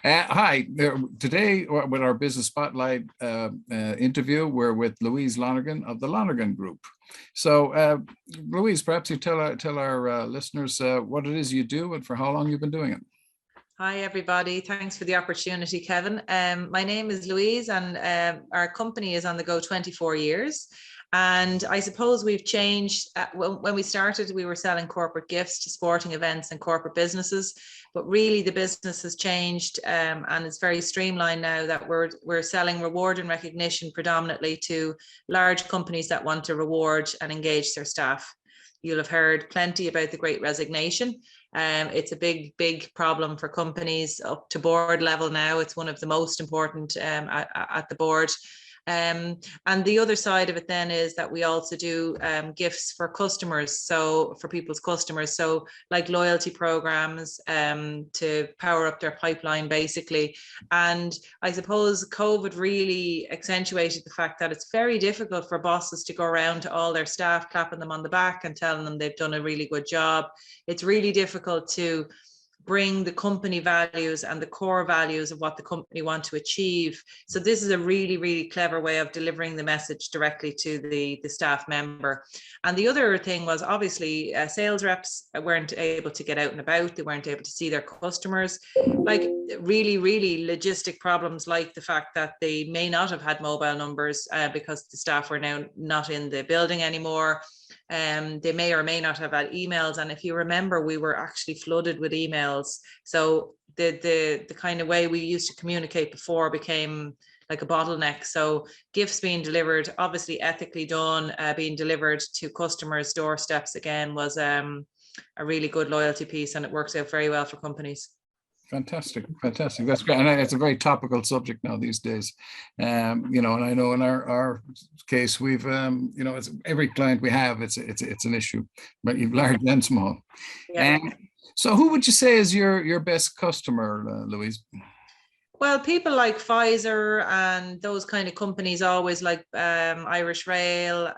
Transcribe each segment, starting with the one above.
Hi, today with our Business Spotlight interview, we're with Louise Lonergan of the Lonergan Group. So, Louise, perhaps you tell our listeners what it is you do and for how long you've been doing it. Hi, everybody. Thanks for the opportunity, Kevin. My name is Louise, and our company is on the go 24 years. And I suppose we've changed. When we started, we were selling corporate gifts to sporting events and corporate businesses. But really, the business has changed, and it's very streamlined now that we're selling reward and recognition predominantly to large companies that want to reward and engage their staff. You'll have heard plenty about the Great Resignation. It's a big problem for companies up to board level now. It's one of the most important at the board. And the other side of it then is that we also do gifts for customers, so for people's customers, so like loyalty programs to power up their pipeline basically. And I suppose COVID really accentuated the fact that it's very difficult for bosses to go around to all their staff clapping them on the back and telling them they've done a really good job. It's really difficult to bring the company values and the core values of what the company want to achieve. So this is a really clever way of delivering the message directly to the staff member. And the other thing was obviously sales reps weren't able to get out and about. They weren't able to see their customers. Like really logistic problems, like the fact that they may not have had mobile numbers because the staff were now not in the building anymore. They may or may not have had emails, and if you remember, we were actually flooded with emails. So the kind of way we used to communicate before became like a bottleneck. So gifts being delivered, obviously ethically done, being delivered to customers' doorsteps again was a really good loyalty piece, and it works out very well for companies. Fantastic. That's great, and it's a very topical subject now these days. And I know in our case, we've, it's every client we have, it's an issue, but large and small. Yeah. So, who would you say is your best customer, Louise? Well, people like Pfizer and those kind of companies, always like Irish Rail.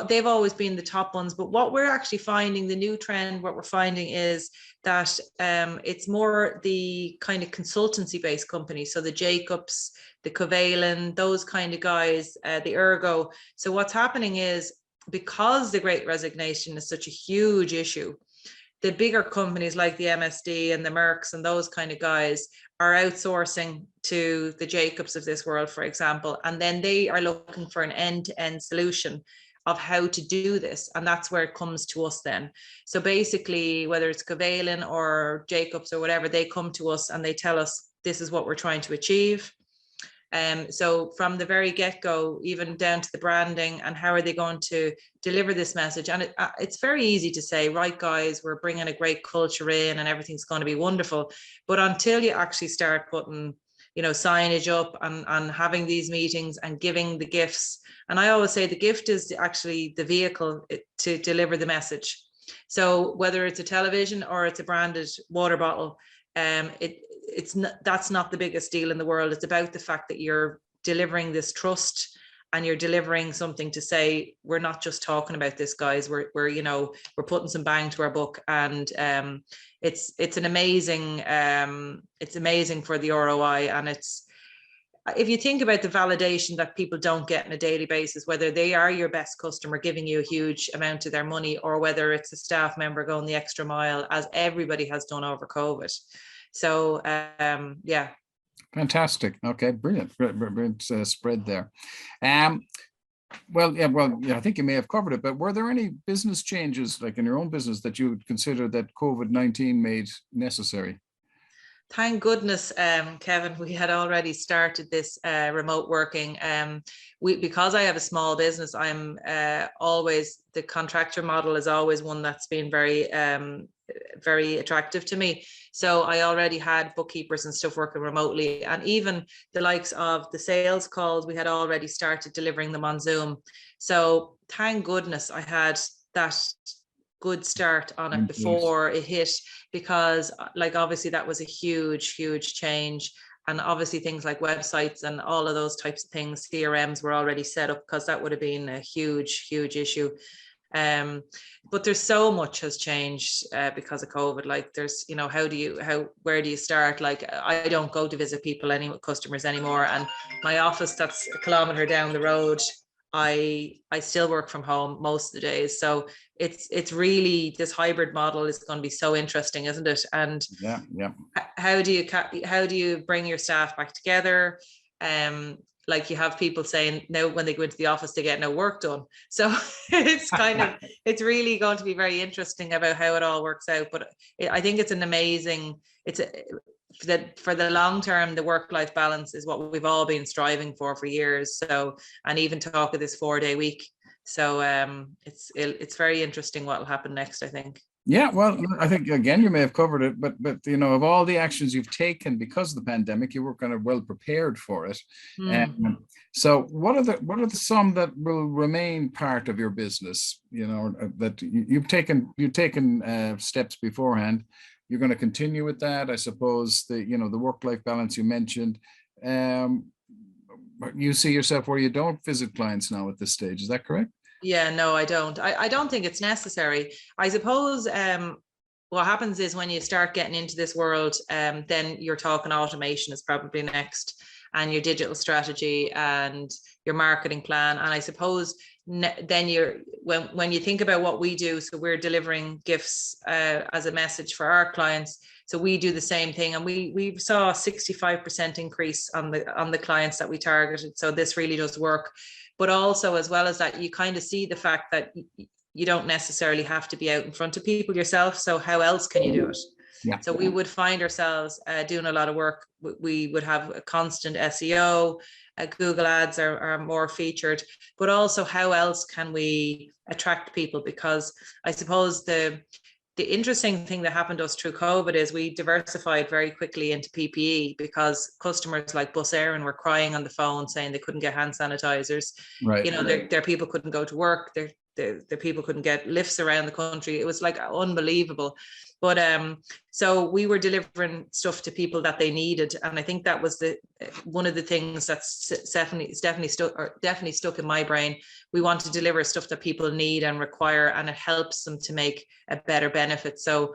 They've always been the top ones, but what we're actually finding, the new trend, what we're finding is that it's more the kind of consultancy based companies. So the Jacobs, the Covalent, those kind of guys, the Ergo. So what's happening is, because the Great Resignation is such a huge issue, the bigger companies like the MSD and the Mercks and those kind of guys are outsourcing to the Jacobs of this world, for example, and then they are looking for an end-to-end solution of how to do this, and that's where it comes to us then. So basically, whether it's Covalent or Jacobs or whatever, they come to us and they tell us this is what we're trying to achieve. So from the very get-go, even down to the branding and how are they going to deliver this message. And it's very easy to say, right, guys, we're bringing a great culture in and everything's going to be wonderful. But until you actually start putting, signage up and having these meetings and giving the gifts. And I always say the gift is actually the vehicle to deliver the message. So whether it's a television or it's a branded water bottle, that's not the biggest deal in the world. It's about the fact that you're delivering this trust and you're delivering something to say, we're not just talking about this, guys. We're putting some bang to our book, and it's amazing for the ROI. And if you think about the validation that people don't get on a daily basis, whether they are your best customer giving you a huge amount of their money, or whether it's a staff member going the extra mile, as everybody has done over COVID. So, yeah. Fantastic. Okay, brilliant spread there. Well, I think you may have covered it, but were there any business changes, like in your own business, that you would consider that COVID-19 made necessary? Thank goodness, Kevin, we had already started this remote working. Because I have a small business, I'm always, the contractor model is always one that's been very attractive to me. So I already had bookkeepers and stuff working remotely, and even the likes of the sales calls, we had already started delivering them on Zoom. So thank goodness I had that good start on it before it hit, because like obviously that was a huge change. And obviously things like websites and all of those types of things, CRMs were already set up, because that would have been a huge issue. But there's so much has changed because of COVID. Like there's, you know, where do you start? Like I don't go to visit customers anymore, and my office that's a kilometer down the road, I still work from home most of the days. So it's really, this hybrid model is going to be so interesting, isn't it? And yeah, how do you bring your staff back together? Like you have people saying now when they go into the office they get no work done. So it's really going to be very interesting about how it all works out. But I think it's an amazing, that for the long term, the work-life balance is what we've all been striving for years. So, and even talk of this 4-day week. So it's very interesting what will happen next, I think. Yeah, well, I think again you may have covered it, but you know, of all the actions you've taken because of the pandemic, you were kind of well prepared for it. So what are the some that will remain part of your business? You know, that you've taken steps beforehand. You're going to continue with that, I suppose. The work-life balance you mentioned. You see yourself where you don't visit clients now at this stage. Is that correct? Yeah, no, I don't. I don't think it's necessary. I suppose what happens is when you start getting into this world, then you're talking automation is probably next, and your digital strategy and your marketing plan. And I suppose then when you think about what we do, so we're delivering gifts as a message for our clients. So we do the same thing, and we saw a 65% increase on the clients that we targeted. So this really does work. But also, as well as that, you kind of see the fact that you don't necessarily have to be out in front of people yourself. So how else can you do it? Yeah. So we would find ourselves doing a lot of work. We would have a constant SEO, Google ads are more featured, but also how else can we attract people? Because I suppose the interesting thing that happened to us through COVID is we diversified very quickly into PPE, because customers like Bus Éireann were crying on the phone saying they couldn't get hand sanitizers. Right. You know, their people couldn't go to work. Their people couldn't get lifts around the country. It was like unbelievable. But so we were delivering stuff to people that they needed, and I think that was one of the things that's definitely stuck in my brain. We want to deliver stuff that people need and require, and it helps them to make a better benefit. So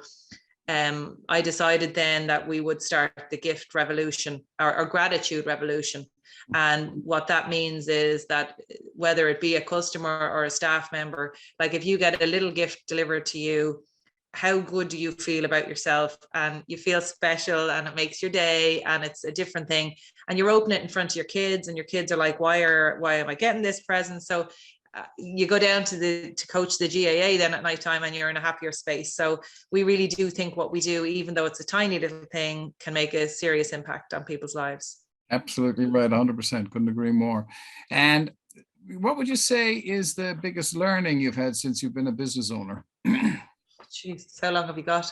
I decided then that we would start the gift revolution, or gratitude revolution. And what that means is that whether it be a customer or a staff member, like if you get a little gift delivered to you, how good do you feel about yourself? And you feel special, and it makes your day, and it's a different thing. And you're opening it in front of your kids, and your kids are like, why am I getting this present? So you go down to coach the GAA then at nighttime, and you're in a happier space. So we really do think what we do, even though it's a tiny little thing, can make a serious impact on people's lives. Absolutely right, 100%. Couldn't agree more. And what would you say is the biggest learning you've had since you've been a business owner? Jesus, how long have you got?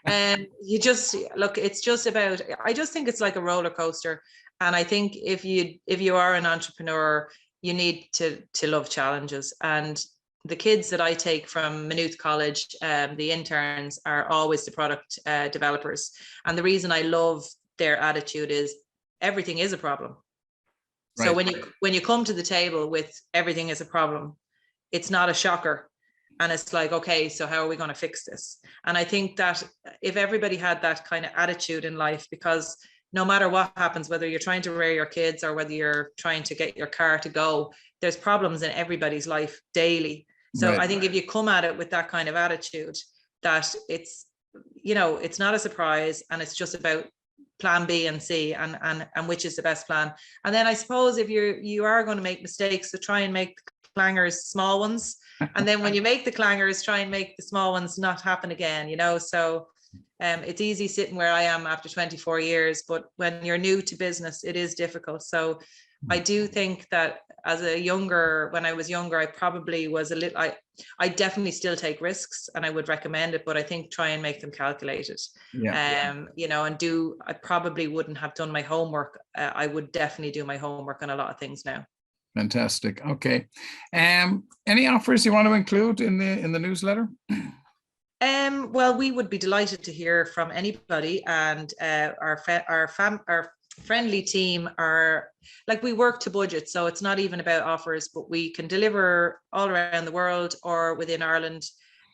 You just look, it's just about, I just think it's like a roller coaster. And I think if you are an entrepreneur, you need to love challenges. And the kids that I take from Maynooth College, the interns, are always the product developers. And the reason I love their attitude is everything is a problem. Right. So when you come to the table with everything is a problem, it's not a shocker. And it's like, okay, so how are we going to fix this? And I think that if everybody had that kind of attitude in life, because no matter what happens, whether you're trying to rear your kids or whether you're trying to get your car to go, there's problems in everybody's life daily. So right. I think if you come at it with that kind of attitude, that it's, you know, it's not a surprise, and it's just about plan B and C and which is the best plan. And then I suppose if you are going to make mistakes, so try and make clangers small ones. And then when you make the clangers, try and make the small ones not happen again, you know. So it's easy sitting where I am after 24 years, but when you're new to business, it is difficult. So I do think that when I was younger, I probably was I definitely still take risks, and I would recommend it, but I think try and make them calculated. Yeah. You know, I probably wouldn't have done my homework. I would definitely do my homework on a lot of things now. Fantastic. Okay. Any offers you want to include in the newsletter? Well, we would be delighted to hear from anybody, and our friendly team are like, we work to budget, so it's not even about offers, but we can deliver all around the world or within Ireland.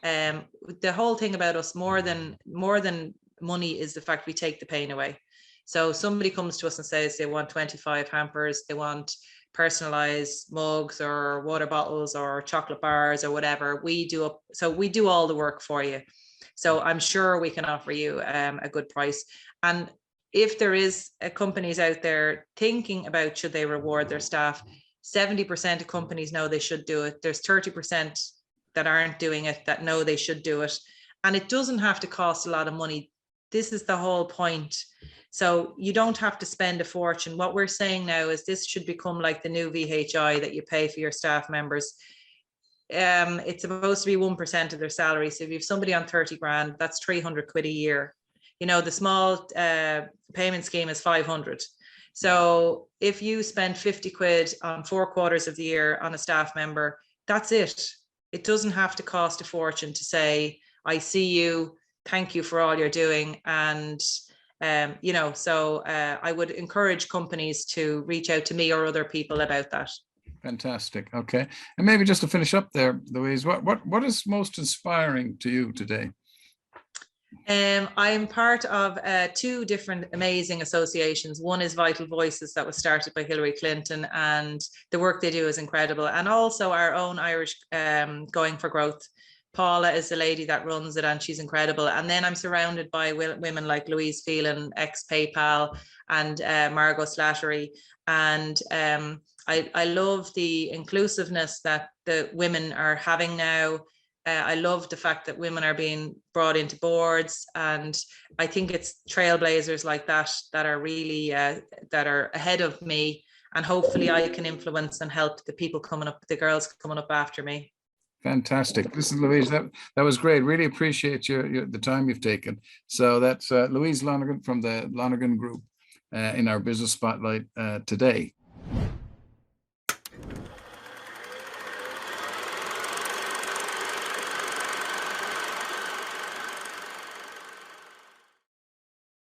The whole thing about us, more than money, is the fact we take the pain away. So somebody comes to us and says they want 25 hampers, they want personalized mugs or water bottles or chocolate bars or whatever. We do all the work for you. So I'm sure we can offer you a good price. And if there is companies out there thinking about should they reward their staff, 70% of companies know they should do it. There's 30% that aren't doing it that know they should do it. And it doesn't have to cost a lot of money. This is the whole point. So you don't have to spend a fortune. What we're saying now is this should become like the new VHI that you pay for your staff members. It's supposed to be 1% of their salary. So if you have somebody on 30 grand, that's 300 quid a year. The small payment scheme is 500. So if you spend 50 quid on 4 quarters of the year on a staff member, that's it. It doesn't have to cost a fortune to say, I see you, thank you for all you're doing. And, so I would encourage companies to reach out to me or other people about that. Fantastic. Okay. And maybe just to finish up there, Louise, what is most inspiring to you today? I'm part of 2 different amazing associations. One is Vital Voices, that was started by Hillary Clinton, and the work they do is incredible. And also our own Irish Going for Growth. Paula is the lady that runs it, and she's incredible. And then I'm surrounded by women like Louise Phelan, ex-PayPal, and Margot Slattery. And I love the inclusiveness that the women are having now. I love the fact that women are being brought into boards, and I think it's trailblazers like that that are really that are ahead of me, and hopefully I can influence and help the people coming up, the girls coming up after me. Fantastic. Listen, Louise, that was great. Really appreciate the time you've taken. So that's Louise Lonergan from the Lonergan Group in our Business Spotlight today.